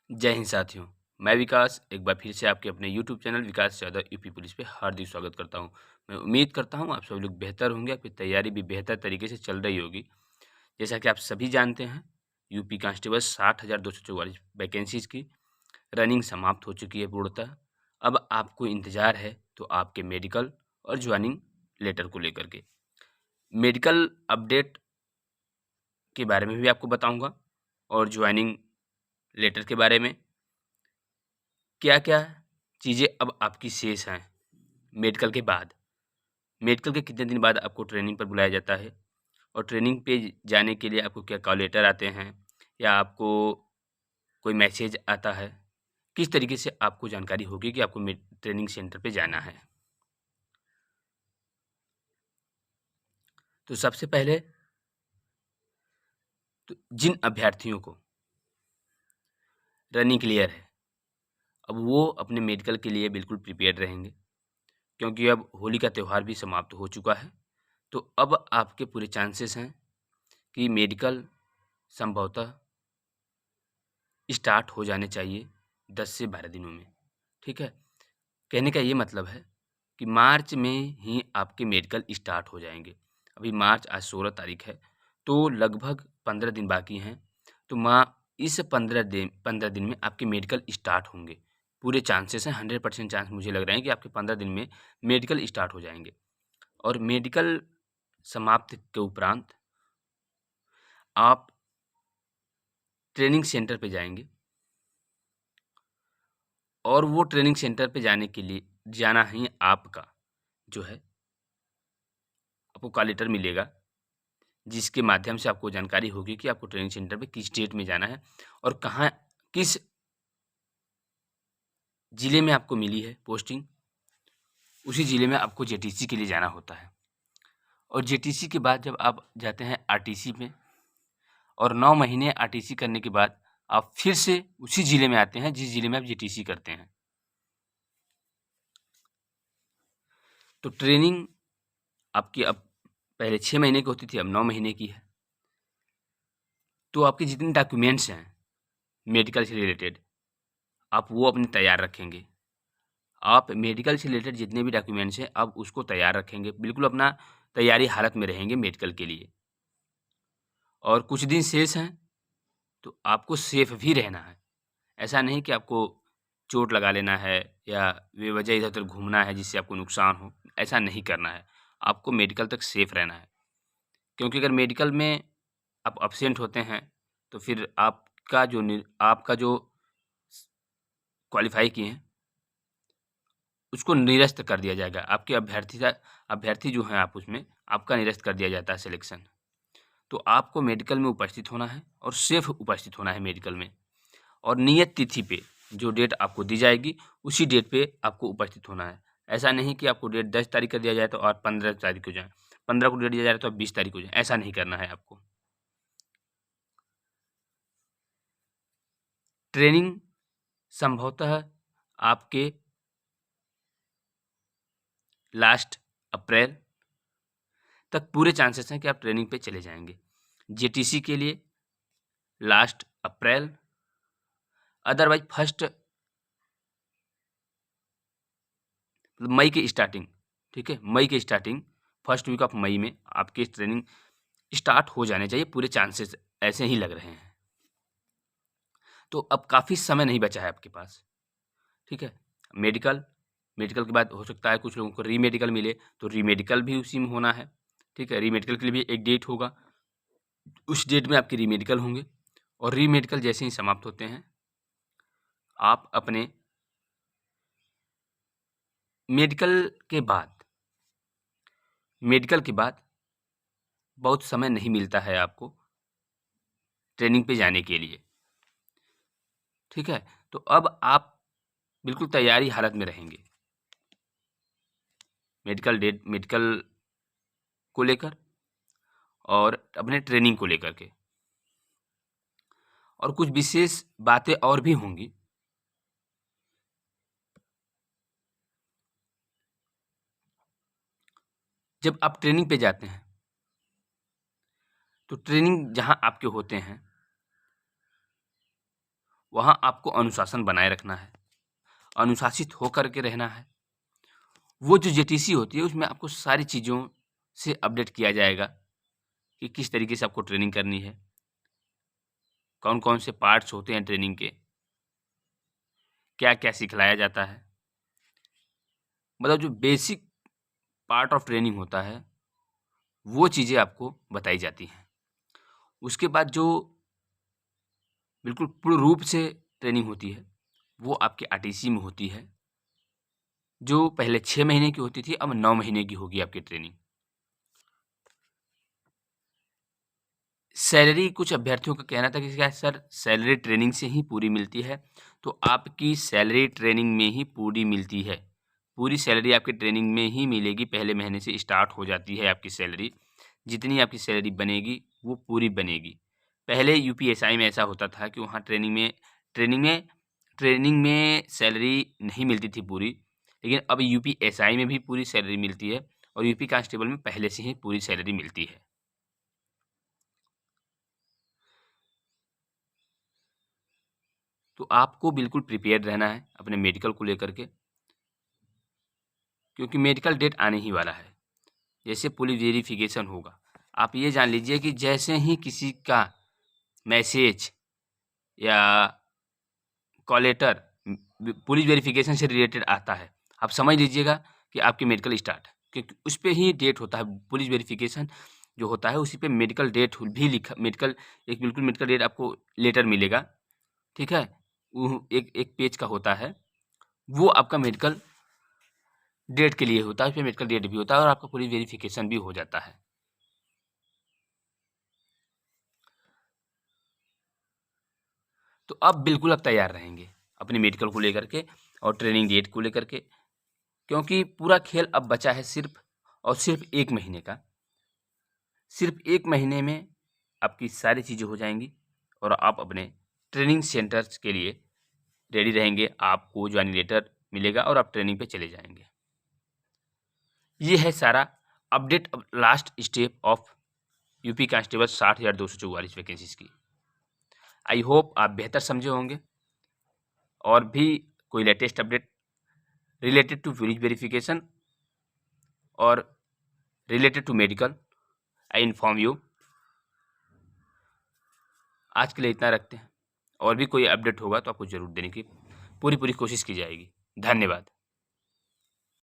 जय हिंद साथियों। मैं विकास एक बार फिर से आपके अपने यूट्यूब चैनल विकास यादव यूपी पुलिस पे हार्दिक स्वागत करता हूं। मैं उम्मीद करता हूं आप सभी लोग बेहतर होंगे, आपकी तैयारी भी बेहतर तरीके से चल रही होगी। जैसा कि आप सभी जानते हैं, यूपी कांस्टेबल 60,244 वैकेंसीज की रनिंग समाप्त हो चुकी है पूर्णतः। अब आपको इंतजार है तो आपके मेडिकल और ज्वाइनिंग लेटर को लेकर के। मेडिकल अपडेट के बारे में भी आपको बताऊंगा और ज्वाइनिंग लेटर के बारे में क्या-क्या चीज़ें अब आपकी शेष हैं मेडिकल के बाद। मेडिकल के कितने दिन बाद आपको ट्रेनिंग पर बुलाया जाता है और ट्रेनिंग पे जाने के लिए आपको क्या कॉल लेटर आते हैं या आपको कोई मैसेज आता है? किस तरीके से आपको जानकारी होगी कि आपको ट्रेनिंग सेंटर पे जाना है? तो सबसे पहले तो जिन अभ्यर्थियों को रनिंग क्लियर है, अब वो अपने मेडिकल के लिए बिल्कुल प्रिपेयर्ड रहेंगे, क्योंकि अब होली का त्योहार भी समाप्त हो चुका है। तो अब आपके पूरे चांसेस हैं कि मेडिकल संभवतः स्टार्ट हो जाने चाहिए 10 से 12 दिनों में, ठीक है? कहने का ये मतलब है कि मार्च में ही आपके मेडिकल स्टार्ट हो जाएँगे। अभी मार्च आज 16 तारीख है, तो लगभग 15 दिन बाकी हैं। तो इस 15 दिन में आपके मेडिकल स्टार्ट होंगे। पूरे चांसेस हैं, 100% चांस मुझे लग रहे हैं कि आपके 15 दिन में मेडिकल स्टार्ट हो जाएँगे। और मेडिकल समाप्त के उपरांत आप ट्रेनिंग सेंटर पे जाएँगे और वो ट्रेनिंग सेंटर पे जाने के लिए जाना ही आपका जो है, आपको कॉल लेटर मिलेगा, जिसके माध्यम से आपको जानकारी होगी कि आपको ट्रेनिंग सेंटर पे किस डेट में जाना है और कहाँ किस ज़िले में आपको मिली है पोस्टिंग, उसी ज़िले में आपको जेटीसी के लिए जाना होता है। और जेटीसी के बाद जब आप जाते हैं आरटीसी में और 9 महीने आरटीसी करने के बाद आप फिर से उसी ज़िले में आते हैं, जिस ज़िले में आप जेटीसी करते हैं। तो ट्रेनिंग आपकी अब पहले 6 महीने की होती थी, अब 9 महीने की है। तो आपके जितने डॉक्यूमेंट्स हैं मेडिकल से रिलेटेड, आप वो अपने तैयार रखेंगे। आप मेडिकल से रिलेटेड जितने भी डॉक्यूमेंट्स हैं, आप उसको तैयार रखेंगे। बिल्कुल अपना तैयारी हालत में रहेंगे मेडिकल के लिए। और कुछ दिन शेष हैं, तो आपको सेफ भी रहना है। ऐसा नहीं कि आपको चोट लगा लेना है या बेवजह इधर-उधर घूमना है जिससे आपको नुकसान हो, ऐसा नहीं करना है। आपको मेडिकल तक सेफ रहना है। क्योंकि अगर मेडिकल में आप एब्सेंट होते हैं, तो फिर आपका जो क्वालीफ़ाई किए हैं, उसको निरस्त कर दिया जाएगा। आपके अभ्यर्थी जो हैं आप उसमें, आपका निरस्त कर दिया जाता है सिलेक्शन। तो आपको मेडिकल में उपस्थित होना है और सेफ उपस्थित होना है मेडिकल में। और नियत तिथि पे जो डेट आपको दी जाएगी, उसी डेट पे आपको उपस्थित होना है। ऐसा नहीं कि आपको डेट 10 तारीख का दिया जाए तो और 15 तारीख को जाएँ, 15 को डेट दिया जाए तो आप 20 तारीख को जाएँ, ऐसा नहीं करना है आपको। ट्रेनिंग संभवतः आपके लास्ट अप्रैल तक पूरे चांसेस हैं कि आप ट्रेनिंग पे चले जाएँगे। जेटीसी के लिए last April, otherwise first May की स्टार्टिंग, ठीक है? मई की starting, first week of May में आपकी ट्रेनिंग स्टार्ट हो जाने चाहिए, पूरे चांसेस ऐसे ही लग रहे हैं। तो अब काफ़ी समय नहीं बचा है आपके पास, ठीक है? मेडिकल, मेडिकल के बाद हो सकता है कुछ लोगों को री-मेडिकल मिले, तो री-मेडिकल भी उसी में होना है, ठीक है? री-मेडिकल के लिए भी एक डेट होगा, उस डेट में आपके री-मेडिकल होंगे और री-मेडिकल जैसे ही समाप्त होते हैं, आप अपने मेडिकल के बाद मेडिकल के बाद बहुत समय नहीं मिलता है आपको ट्रेनिंग पे जाने के लिए, ठीक है? तो अब आप बिल्कुल तैयारी हालत में रहेंगे। मेडिकल को लेकर और अपने ट्रेनिंग को लेकर के। और कुछ विशेष बातें और भी होंगी। जब आप ट्रेनिंग पे जाते हैं, तो ट्रेनिंग जहाँ आपके होते हैं, वहाँ आपको अनुशासन बनाए रखना है, अनुशासित होकर के रहना है। वो जो जेटीसी होती है उसमें आपको सारी चीज़ों से अपडेट किया जाएगा कि किस तरीके से आपको ट्रेनिंग करनी है, कौन-कौन से पार्ट्स होते हैं ट्रेनिंग के, क्या-क्या सिखलाया जाता है। मतलब जो बेसिक पार्ट ऑफ ट्रेनिंग होता है, वो चीज़ें आपको बताई जाती हैं। उसके बाद जो बिल्कुल पूर्ण रूप से ट्रेनिंग होती है, वो आपके आरटीसी में होती है, जो पहले 6 महीने की होती थी, अब 9 महीने की होगी आपकी ट्रेनिंग। सैलरी कुछ अभ्यर्थियों का कहना था कि क्या सर सैलरी ट्रेनिंग से ही पूरी मिलती है, तो आपकी सैलरी ट्रेनिंग में ही पूरी मिलती है। पूरी सैलरी आपकी ट्रेनिंग में ही मिलेगी, पहले महीने से स्टार्ट हो जाती है आपकी सैलरी। जितनी आपकी सैलरी बनेगी, वो पूरी बनेगी। पहले यूपीएसआई में ऐसा होता था कि वहाँ ट्रेनिंग में सैलरी नहीं मिलती थी पूरी, लेकिन अब यूपीएसआई में भी पूरी सैलरी मिलती है और यूपी कांस्टेबल में पहले से ही पूरी सैलरी मिलती है। तो आपको बिल्कुल प्रिपेयर्ड रहना है अपने मेडिकल को लेकर के, क्योंकि मेडिकल डेट आने ही वाला है। जैसे पुलिस वेरिफिकेशन होगा, आप ये जान लीजिए कि जैसे ही किसी का मैसेज या कॉल लेटर पुलिस वेरिफिकेशन से रिलेटेड आता है, आप समझ लीजिएगा कि आपकी मेडिकल स्टार्ट है, क्योंकि उस पे ही डेट होता है। पुलिस वेरिफिकेशन जो होता है उसी पे मेडिकल डेट भी लिखा, मेडिकल एक बिल्कुल मेडिकल डेट आपको लेटर मिलेगा, ठीक है? वो एक एक पेज का होता है, वो आपका मेडिकल डेट के लिए होता है, उसमें मेडिकल डेट भी होता है और आपका पुलिस वेरिफिकेशन भी हो जाता है। तो अब बिल्कुल आप तैयार रहेंगे अपने मेडिकल को लेकर के और ट्रेनिंग डेट को लेकर के, क्योंकि पूरा खेल अब बचा है सिर्फ और सिर्फ 1 महीने का। सिर्फ 1 महीने में आपकी सारी चीज़ें हो जाएँगी और आप अपने ट्रेनिंग सेंटर्स के लिए रेडी रहेंगे। आपको जॉइनिंग लेटर मिलेगा और आप ट्रेनिंग पे चले जाएँगे। ये है सारा अपडेट, अब last step of UP constable 60,244 vacancies की। आई होप आप बेहतर समझे होंगे। और भी कोई latest update related to police verification और related to medical, I inform you. आज के लिए इतना रखते हैं, और भी कोई अपडेट होगा तो आपको ज़रूर देने की पूरी कोशिश की जाएगी। धन्यवाद।